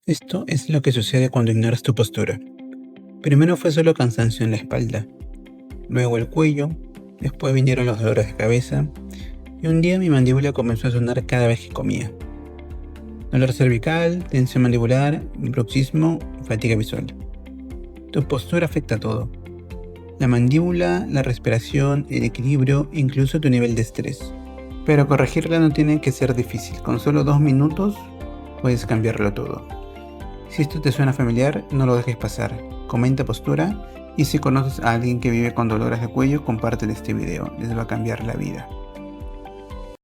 Esto es lo que sucede cuando ignoras tu postura. Primero fue solo cansancio en la espalda, luego el cuello, después vinieron los dolores de cabeza y un día mi mandíbula comenzó a sonar cada vez que comía. Dolor cervical, tensión mandibular, bruxismo, fatiga visual. Tu postura afecta a todo. La mandíbula, la respiración, el equilibrio, incluso tu nivel de estrés. Pero corregirla no tiene que ser difícil, con solo 2 minutos puedes cambiarlo todo. Si esto te suena familiar, no lo dejes pasar. Comenta postura y si conoces a alguien que vive con dolores de cuello, compártele este video. Les va a cambiar la vida.